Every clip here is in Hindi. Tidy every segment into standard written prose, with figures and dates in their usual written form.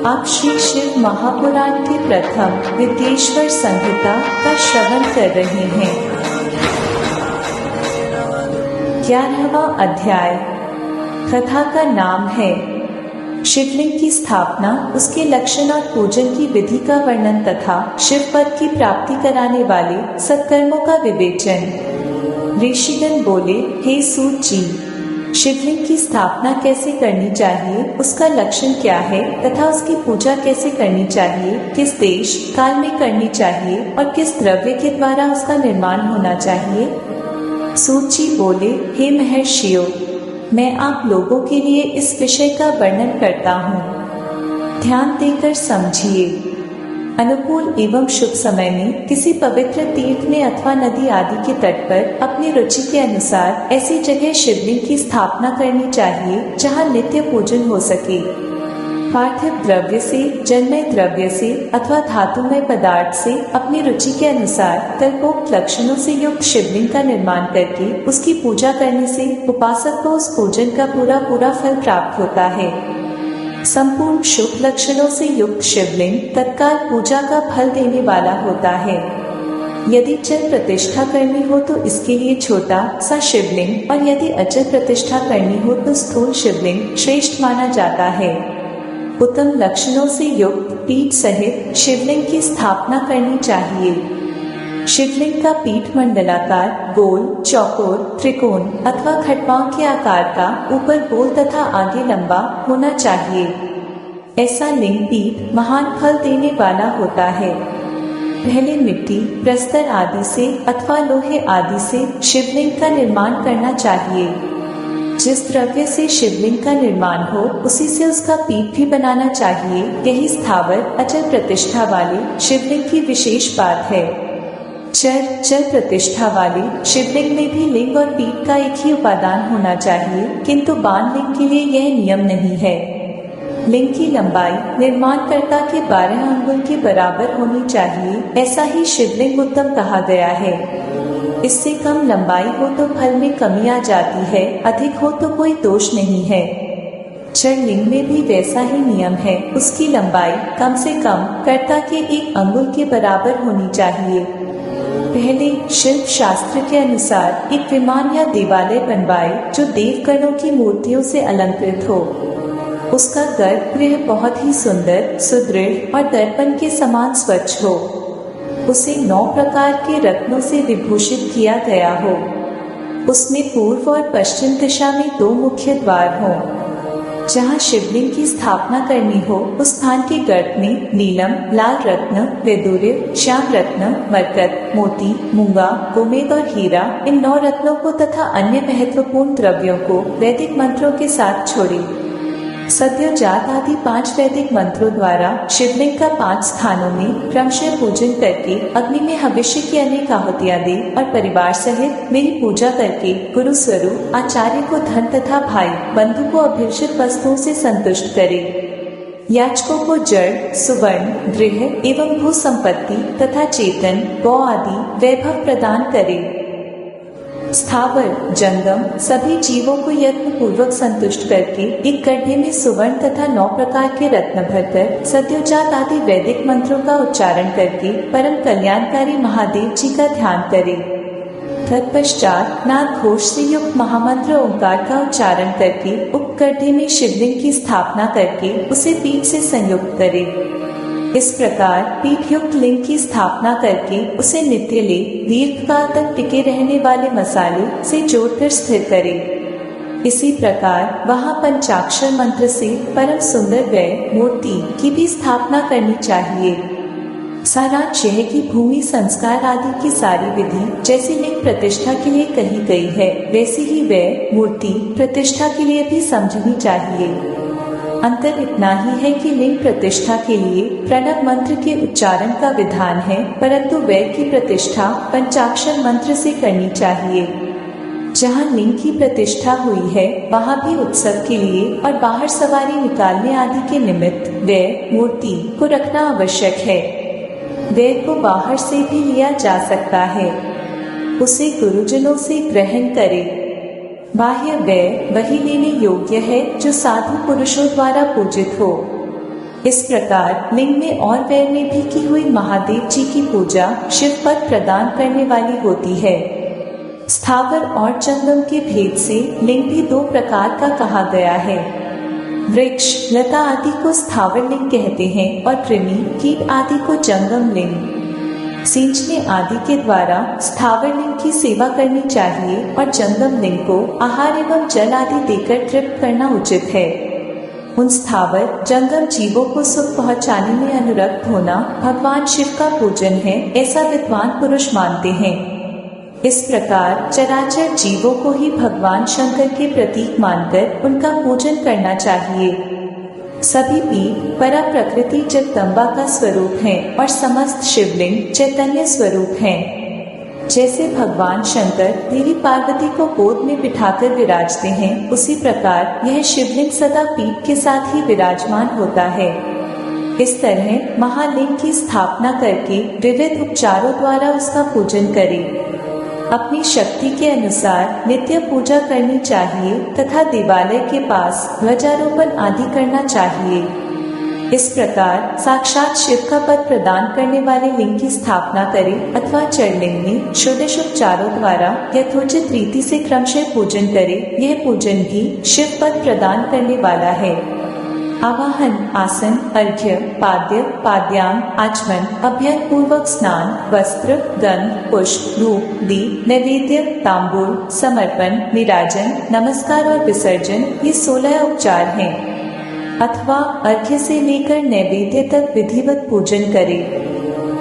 आप श्री शिव महापुराण के प्रथम विद्येश्वर संहिता का श्रवण कर रहे हैं। 11वां अध्याय। कथा का नाम है शिवलिंग की स्थापना, उसके लक्षण और पूजन की विधि का वर्णन तथा शिव पद की प्राप्ति कराने वाले सत्कर्मों का विवेचन। ऋषिगण बोले, हे सूत जी, शिवलिंग की स्थापना कैसे करनी चाहिए, उसका लक्षण क्या है तथा उसकी पूजा कैसे करनी चाहिए, किस देश काल में करनी चाहिए और किस द्रव्य के द्वारा उसका निर्माण होना चाहिए। सूत जी बोले, हे महर्षियों, मैं आप लोगों के लिए इस विषय का वर्णन करता हूँ, ध्यान देकर समझिए। अनुकूल एवं शुभ समय में किसी पवित्र तीर्थ में अथवा नदी आदि के तट पर अपनी रुचि के अनुसार ऐसी जगह शिवलिंग की स्थापना करनी चाहिए जहाँ नित्य पूजन हो सके। पार्थिव द्रव्य से, जन्मय द्रव्य से अथवा धातुमय पदार्थ से अपनी रुचि के अनुसार कल्पोक्त लक्षणों से युक्त शिवलिंग का निर्माण करके उसकी पूजा करने से उपासक को उस पूजन का पूरा फल प्राप्त होता है। संपूर्ण शुभ लक्षणों से युक्त शिवलिंग तत्काल पूजा का फल देने वाला होता है। यदि चल प्रतिष्ठा करनी हो तो इसके लिए छोटा सा शिवलिंग और यदि अचल प्रतिष्ठा करनी हो तो स्थूल शिवलिंग श्रेष्ठ माना जाता है। उत्तम लक्षणों से युक्त पीठ सहित शिवलिंग की स्थापना करनी चाहिए। शिवलिंग का पीठ मंडलाकार, गोल, चौकोर, त्रिकोण अथवा खटवाओं के आकार का, ऊपर गोल तथा आगे लंबा होना चाहिए। ऐसा लिंग पीठ महान फल देने वाला होता है। पहले मिट्टी, प्रस्तर आदि से अथवा लोहे आदि से शिवलिंग का निर्माण करना चाहिए। जिस द्रव्य से शिवलिंग का निर्माण हो उसी से उसका पीठ भी बनाना चाहिए। यही स्थावर अचल प्रतिष्ठा वाले शिवलिंग की विशेष बात है। चल प्रतिष्ठा वाले शिवलिंग में भी लिंग और पीठ का एक ही उपादान होना चाहिए, किंतु बाण लिंग के लिए यह नियम नहीं है। लिंग की लंबाई निर्माणकर्ता के 12 अंगुल के बराबर होनी चाहिए। ऐसा ही शिवलिंग उत्तम कहा गया है। इससे कम लंबाई हो तो फल में कमी आ जाती है, अधिक हो तो कोई दोष नहीं है। जड़ लिंग में भी वैसा ही नियम है। उसकी लंबाई कम से कम कर्ता के 1 अंगुल के बराबर होनी चाहिए। पहले शिल्प शास्त्र के अनुसार एक विमान या देवालय बनवाए जो देवगणों की मूर्तियों से अलंकृत हो। उसका गर्भगृह बहुत ही सुंदर, सुदृढ़ और दर्पण के समान स्वच्छ हो। उसे 9 प्रकार के रत्नों से विभूषित किया गया हो। उसमें पूर्व और पश्चिम दिशा में 2 मुख्य द्वार हों। जहाँ शिवलिंग की स्थापना करनी हो उस स्थान के गर्भ में नीलम, लाल रत्न, वैदूर्य, श्याम रत्न, मरकत, मोती, मूंगा, गोमेद और हीरा, इन 9 रत्नों को तथा अन्य महत्वपूर्ण द्रव्यों को वैदिक मंत्रों के साथ छोड़े। सद्योजात आदि 5 वैदिक मंत्रों द्वारा शिवलिंग का 5 स्थानों में क्रमशः पूजन करके अग्नि में हविष्य की अनेक आहुतियां दे और परिवार सहित मेरी पूजा करके गुरु स्वरूप आचार्य को धन तथा भाई बंधु को अभिलषित वस्तुओं से संतुष्ट करे। याचकों को जड़, सुवर्ण, गृह एवं भू संपत्ति तथा चेतन, गौ आदि वैभव प्रदान करे। स्थावर, जंगम सभी जीवों को यत्न पूर्वक संतुष्ट करके एक गड्ढे में सुवर्ण तथा 9 प्रकार के रत्न भरकर सद्योजात आदि वैदिक मंत्रों का उच्चारण करके परम कल्याणकारी महादेव जी का ध्यान करे। तत्पश्चात नाद घोष से युक्त महामंत्र ओंकार का उच्चारण करके उक्त गड्ढे में शिवलिंग की स्थापना करके उसे पीठ से संयुक्त करे। इस प्रकार पीठ युक्त लिंग की स्थापना करके उसे नित्य ले दीर्घकाल तक टिके रहने वाले मसाले से जोड़कर स्थिर करे। इसी प्रकार वहाँ पंचाक्षर मंत्र से परम सुंदर वै मूर्ति की भी स्थापना करनी चाहिए। सारांश यह कि भूमि संस्कार आदि की सारी विधि जैसी लिंग प्रतिष्ठा के लिए कही गई है वैसी ही वै मूर्ति प्रतिष्ठा के लिए भी समझनी चाहिए। अंतर इतना ही है कि लिंग प्रतिष्ठा के लिए प्रणव मंत्र के उच्चारण का विधान है, परंतु वै की प्रतिष्ठा पंचाक्षर मंत्र से करनी चाहिए। जहाँ लिंग की प्रतिष्ठा हुई है वहाँ भी उत्सव के लिए और बाहर सवारी निकालने आदि के निमित्त वै मूर्ति को रखना आवश्यक है। वै को बाहर से भी लिया जा सकता है। उसे गुरुजनों से ग्रहण करे। बाह्य व्यय वही लेने योग्य है जो साधु पुरुषों द्वारा पूजित हो। इस प्रकार लिंग में और वैर में भी की हुई महादेव जी की पूजा शिव पद प्रदान करने वाली होती है। स्थावर और जंगम के भेद से लिंग भी दो प्रकार का कहा गया है। वृक्ष, लता आदि को स्थावर लिंग कहते हैं और कृमि, कीट आदि को जंगम लिंग। सींचने आदि के द्वारा स्थावर लिंग की सेवा करनी चाहिए और जंगम लिंग को आहार एवं जल आदि देकर तृप्त करना उचित है। उन स्थावर जंगम जीवों को सुख पहुंचाने में अनुरक्त होना भगवान शिव का पूजन है, ऐसा विद्वान पुरुष मानते हैं। इस प्रकार चराचर जीवों को ही भगवान शंकर के प्रतीक मानकर उनका पूजन करना चाहिए। सभी पीठ परा प्रकृति जगदम्बा का स्वरूप है और समस्त शिवलिंग चैतन्य स्वरूप हैं। जैसे भगवान शंकर देवी पार्वती को गोद में बिठाकर विराजते हैं, उसी प्रकार यह शिवलिंग सदा पीठ के साथ ही विराजमान होता है। इस तरह महालिंग की स्थापना करके विविध उपचारों द्वारा उसका पूजन करें। अपनी शक्ति के अनुसार नित्य पूजा करनी चाहिए तथा देवालय के पास ध्वजारोपण आदि करना चाहिए। इस प्रकार साक्षात शिव का पद प्रदान करने वाले लिंग की स्थापना करें अथवा चरलिंग में षोडश उपचारों द्वारा यथोचित रीति से क्रमशः पूजन करें। यह पूजन भी शिव पद प्रदान करने वाला है। आवाहन, आसन, अर्घ्य, पाद्य, पाद्यांग, आचमन, अभ्यंग पूर्वक स्नान, वस्त्र, गंध, पुष्प, धूप, दीप, नैवेद्य, तांबूल, समर्पण, निराजन, नमस्कार और विसर्जन, ये 16 उपचार हैं। अथवा अर्घ्य से लेकर नैवेद्य तक विधिवत पूजन करें।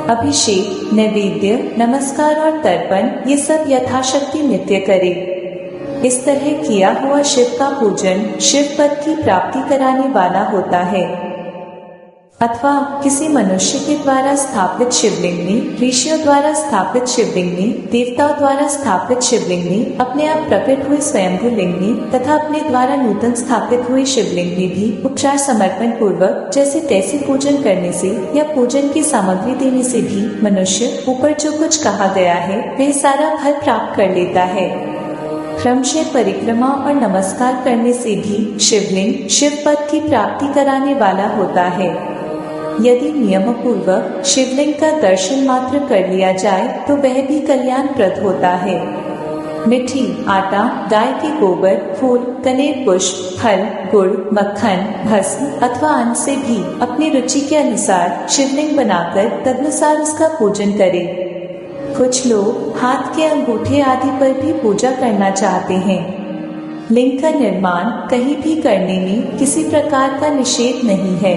अभिषेक, नैवेद्य, नमस्कार और तर्पण ये सब यथाशक्ति नित्य करें। इस तरह किया हुआ शिव का पूजन शिव पद की प्राप्ति कराने वाला होता है। अथवा किसी मनुष्य के द्वारा स्थापित शिवलिंग में, ऋषियों द्वारा स्थापित शिवलिंग में, देवताओं द्वारा स्थापित शिवलिंग में, अपने आप प्रकट हुए स्वयंभू लिंग में तथा अपने द्वारा नूतन स्थापित हुए शिवलिंग में भी उपचार समर्पण पूर्वक जैसे तैसे पूजन करने से या पूजन की सामग्री देने से भी मनुष्य ऊपर जो कुछ कहा गया है वह सारा फल प्राप्त कर लेता है। क्रमशः परिक्रमा और नमस्कार करने से भी शिवलिंग शिव पद की प्राप्ति कराने वाला होता है। यदि नियम पूर्वक शिवलिंग का दर्शन मात्र कर लिया जाए तो वह भी कल्याणप्रद होता है। मिट्टी, आटा, गाय के गोबर, फूल, कनेर पुष्प, फल, गुड़, मक्खन, भस्म अथवा अन्न से भी अपनी रुचि के अनुसार शिवलिंग बनाकर तदनुसार उसका पूजन करें। कुछ लोग हाथ के अंगूठे आदि पर भी पूजा करना चाहते हैं। लिंग का निर्माण कहीं भी करने में किसी प्रकार का निषेध नहीं है।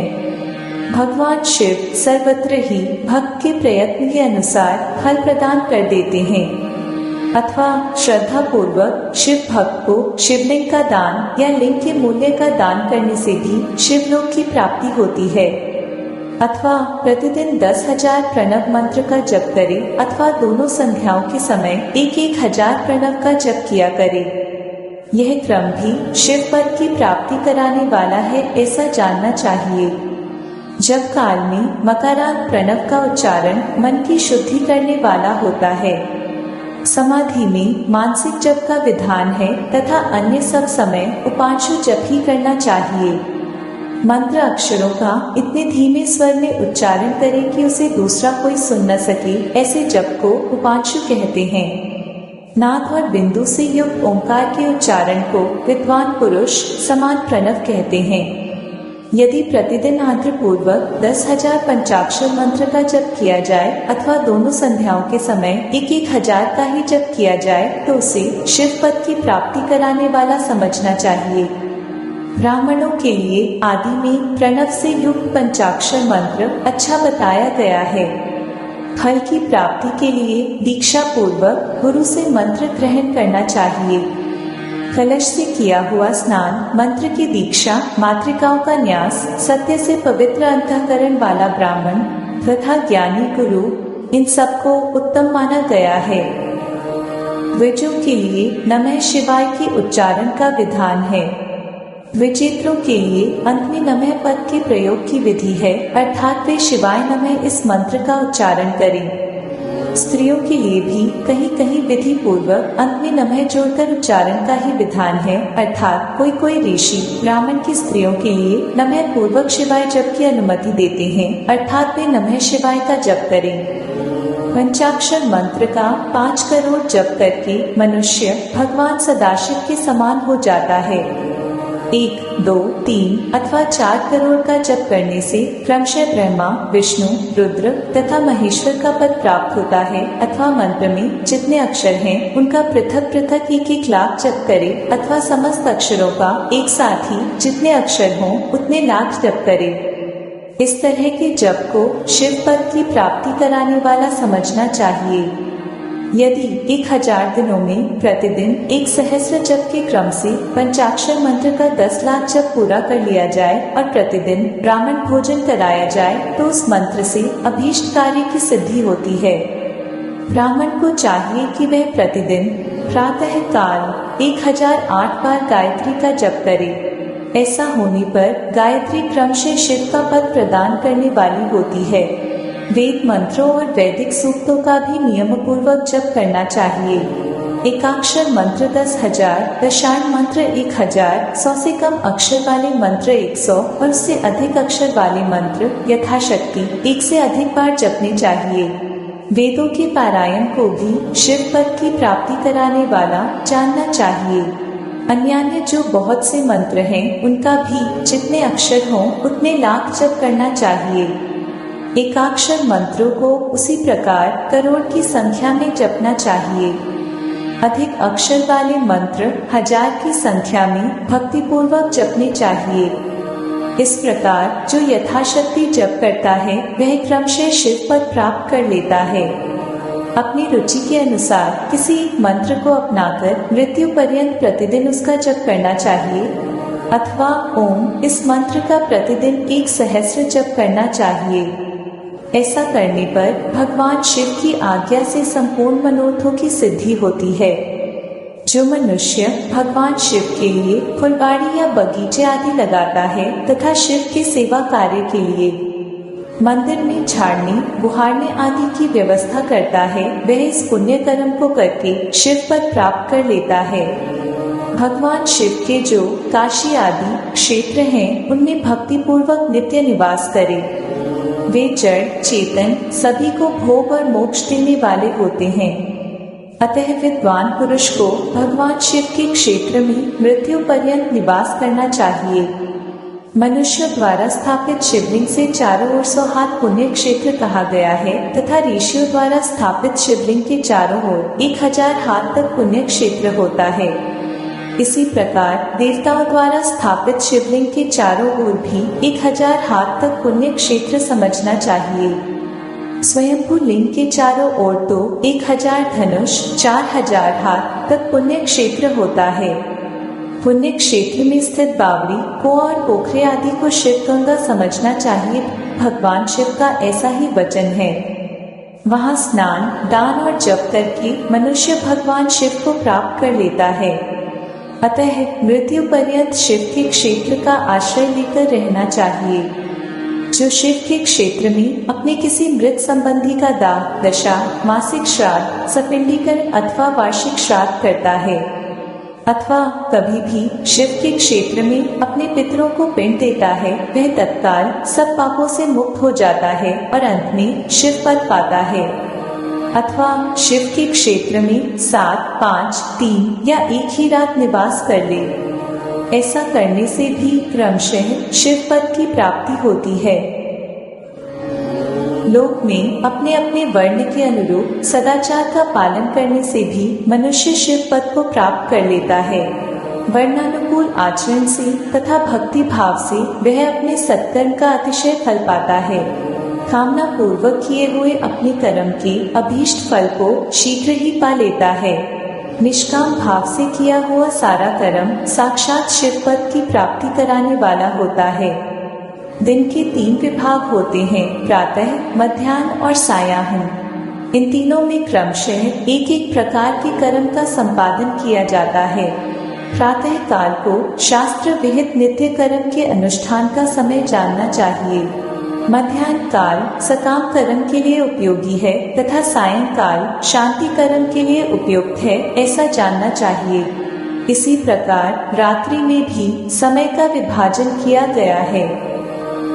भगवान शिव सर्वत्र ही भक्त के प्रयत्न के अनुसार फल प्रदान कर देते हैं। अथवा श्रद्धा पूर्वक शिव भक्त को शिवलिंग का दान या लिंग के मूल्य का दान करने से भी शिवलोक की प्राप्ति होती है। अथवा प्रतिदिन 10,000 प्रणव मंत्र का जप करें अथवा दोनों संध्याओं के समय 1,000 प्रणव का जप किया करें। यह क्रम भी शिव पद की प्राप्ति कराने वाला है, ऐसा जानना चाहिए। जप काल में मकारांत प्रणव का उच्चारण मन की शुद्धि करने वाला होता है। समाधि में मानसिक जप का विधान है तथा अन्य सब समय उपांशु जप ही करना चाहिए। मंत्र अक्षरों का इतने धीमे स्वर में उच्चारण करें कि उसे दूसरा कोई सुन न सके, ऐसे जप को उपांशु कहते हैं। नाद और बिंदु से युक्त ओंकार के उच्चारण को विद्वान पुरुष समान प्रणव कहते हैं। यदि प्रतिदिन आग्रह पूर्वक 10,000 पंचाक्षर मंत्र का जप किया जाए अथवा दोनों संध्याओं के समय 1,000 का ही जप किया जाए तो उसे शिव पद की प्राप्ति कराने वाला समझना चाहिए। ब्राह्मणों के लिए आदि में प्रणव से युक्त पंचाक्षर मंत्र अच्छा बताया गया है। फल की प्राप्ति के लिए दीक्षा पूर्वक गुरु से मंत्र ग्रहण करना चाहिए। कलश से किया हुआ स्नान, मंत्र की दीक्षा, मातृकाओं का न्यास, सत्य से पवित्र अंतःकरण वाला ब्राह्मण तथा ज्ञानी गुरु, इन सबको उत्तम माना गया है। द्विजों के लिए नमः शिवाय के उच्चारण का विधान है। विचित्रों के लिए अंत में नमः पद के प्रयोग की विधि है, अर्थात वे शिवाय नमः इस मंत्र का उच्चारण करें। स्त्रियों के लिए भी कहीं कहीं विधि पूर्वक अंत में नमः जोड़कर उच्चारण का ही विधान है, अर्थात कोई कोई ऋषि ब्राह्मण की स्त्रियों के लिए नमः पूर्वक शिवाय जप की अनुमति देते हैं, अर्थात वे नमः शिवाय का जप करें। पंचाक्षर मंत्र का 5 करोड़ जप करके मनुष्य भगवान सदाशिव के समान हो जाता है। 1, 2, 3 अथवा 4 करोड़ का जप करने से क्रमशः ब्रह्मा, विष्णु, रुद्र तथा महेश्वर का पद प्राप्त होता है। अथवा मंत्र में जितने अक्षर हैं उनका पृथक पृथक 1-1 लाख जप करे, अथवा समस्त अक्षरों का एक साथ ही जितने अक्षर हों उतने लाख जप करे। इस तरह के जप को शिव पद की प्राप्ति कराने वाला समझना चाहिए। यदि 1000 दिनों में प्रतिदिन 1 सहस्र जप के क्रम से पंचाक्षर मंत्र का 10 लाख जप पूरा कर लिया जाए और प्रतिदिन ब्राह्मण भोजन कराया जाए तो उस मंत्र से अभीष्ट कार्य की सिद्धि होती है। ब्राह्मण को चाहिए कि वह प्रतिदिन प्रातः काल 1008 बार गायत्री का जप करे। ऐसा होने पर गायत्री क्रमशः शिव का पद प्रदान करने वाली होती है। वेद मंत्रों और वैदिक सूक्तों का भी नियम पूर्वक जप करना चाहिए। एकाक्षर मंत्र 10,000, दशांश मंत्र 1000, 100 से कम अक्षर वाले मंत्र 100 और उससे अधिक अक्षर वाले मंत्र यथाशक्ति 1 से अधिक बार जपने चाहिए। वेदों के पारायण को भी शिव पद की प्राप्ति कराने वाला जानना चाहिए। अन्यान्य जो बहुत से मंत्र हैं उनका भी जितने अक्षर हों उतने लाख जप करना चाहिए। एकाक्षर मंत्रों को उसी प्रकार करोड़ की संख्या में जपना चाहिए। अधिक अक्षर वाले मंत्र 1000 की संख्या में भक्तिपूर्वक जपने चाहिए। इस प्रकार जो यथाशक्ति जप करता है वह क्रमशः शिव पद प्राप्त कर लेता है। अपनी रुचि के अनुसार किसी एक मंत्र को अपनाकर मृत्यु पर्यंत प्रतिदिन उसका जप करना चाहिए, अथवा ओम इस मंत्र का प्रतिदिन 1 सहस्र जप करना चाहिए। ऐसा करने पर भगवान शिव की आज्ञा से संपूर्ण मनोरथों की सिद्धि होती है। जो मनुष्य भगवान शिव के लिए फुलवाड़ी या बगीचे आदि लगाता है तथा शिव के सेवा कार्य के लिए मंदिर में झाड़ने, बुहारने आदि की व्यवस्था करता है, वह इस पुण्य कर्म को करके शिव पद प्राप्त कर लेता है। भगवान शिव के जो काशी आदि क्षेत्र हैं उनमें भक्ति पूर्वक नित्य निवास करे। वे जड़ चेतन सभी को भोग और मोक्ष देने वाले होते हैं। अतः विद्वान पुरुष को भगवान शिव के क्षेत्र में मृत्यु पर्यंत निवास करना चाहिए। मनुष्य द्वारा स्थापित शिवलिंग से चारों ओर 100 हाथ पुण्य क्षेत्र कहा गया है तथा ऋषियों द्वारा स्थापित शिवलिंग के चारों ओर 1000 हाथ तक पुण्य क्षेत्र होता है। इसी प्रकार देवताओं द्वारा स्थापित शिवलिंग के चारों ओर भी 1000 हाथ तक पुण्य क्षेत्र समझना चाहिए। स्वयंभू लिंग के चारों ओर तो 1000 धनुष 4000 हाथ तक पुण्य क्षेत्र होता है। पुण्य क्षेत्र में स्थित बावड़ी, कुआं और पोखरे आदि को शिव गंगा समझना चाहिए। भगवान शिव का ऐसा ही वचन है। वहाँ स्नान, दान और जप करके मनुष्य भगवान शिव को प्राप्त कर लेता है। अतः मृत्यु पर्यंत शिव के क्षेत्र का आश्रय लेकर रहना चाहिए। जो शिव के क्षेत्र में अपने किसी मृत संबंधी का दाह, दशा, मासिक श्राद्ध, सपिंडीकरण अथवा वार्षिक श्राद्ध करता है, अथवा कभी भी शिव के क्षेत्र में अपने पितरों को पिंड देता है, वह तत्काल सब पापों से मुक्त हो जाता है और अंत में शिव पद पाता है। अथवा शिव के क्षेत्र में 7, 5, 3 या एक ही रात निवास कर ले। ऐसा करने से भी क्रमशः शिव पद की प्राप्ति होती है। लोक में अपने अपने वर्ण के अनुरूप सदाचार का पालन करने से भी मनुष्य शिव पद को प्राप्त कर लेता है। वर्णानुकूल आचरण से तथा भक्ति भाव से वह अपने सत्कर्म का अतिशय फल पाता है। कामना पूर्वक किए हुए अपने कर्म के अभीष्ट फल को शीघ्र ही पा लेता है। निष्काम भाव से किया हुआ सारा कर्म साक्षात शिव पद की प्राप्ति कराने वाला होता है। दिन के 3 विभाग होते हैं, प्रातः, मध्याह्न और सायाह्न। इन तीनों में क्रमशः एक एक प्रकार के कर्म का संपादन किया जाता है। प्रातः काल को शास्त्र विहित नित्य कर्म के अनुष्ठान का समय जानना चाहिए। मध्याह्न काल सकाम कर्म के लिए उपयोगी है तथा सायंकाल शांति कर्म के लिए उपयुक्त है, ऐसा जानना चाहिए। इसी प्रकार रात्रि में भी समय का विभाजन किया गया है।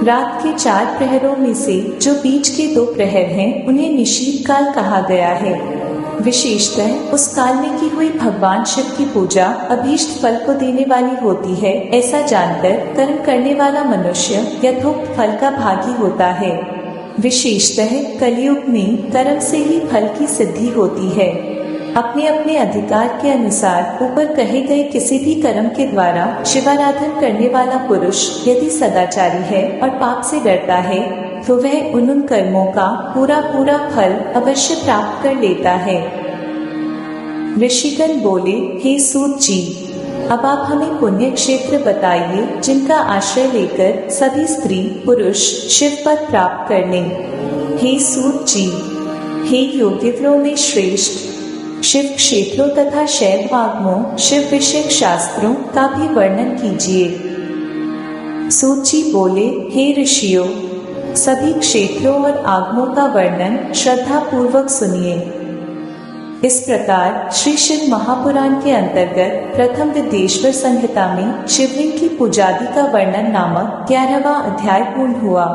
रात के 4 प्रहरों में से जो बीच के 2 प्रहर हैं, उन्हें निशीथ काल कहा गया है। विशेषतः उस काल में की हुई भगवान शिव की पूजा अभीष्ट फल को देने वाली होती है, ऐसा जानकर कर्म करने वाला मनुष्य यथोक्त फल का भागी होता है। विशेषतः कलयुग में कर्म से ही फल की सिद्धि होती है। अपने अपने अधिकार के अनुसार ऊपर कहे गए किसी भी कर्म के द्वारा शिवाराधन करने वाला पुरुष यदि सदाचारी है और पाप से डरता है तो वह उन कर्मों का पूरा फल अवश्य प्राप्त कर लेता है। ऋषिगण बोले, हे सूत जी, अब आप हमें पुण्य क्षेत्र बताइए जिनका आश्रय लेकर सभी स्त्री पुरुष शिव पद प्राप्त कर लें। हे सूत जी, हे योगिवरों में श्रेष्ठ शिव क्षेत्रों तथा शैव आगमों शिव विषयक शास्त्रों का भी वर्णन कीजिए। सूत जी बोले, हे ऋषियों, सभी क्षेत्रों और आगमों का वर्णन श्रद्धा पूर्वक सुनिए। इस प्रकार श्री शिव महापुराण के अंतर्गत प्रथम विद्येश्वर संहिता में शिवलिंग की पूजादि का वर्णन नामक 11वां अध्याय पूर्ण हुआ।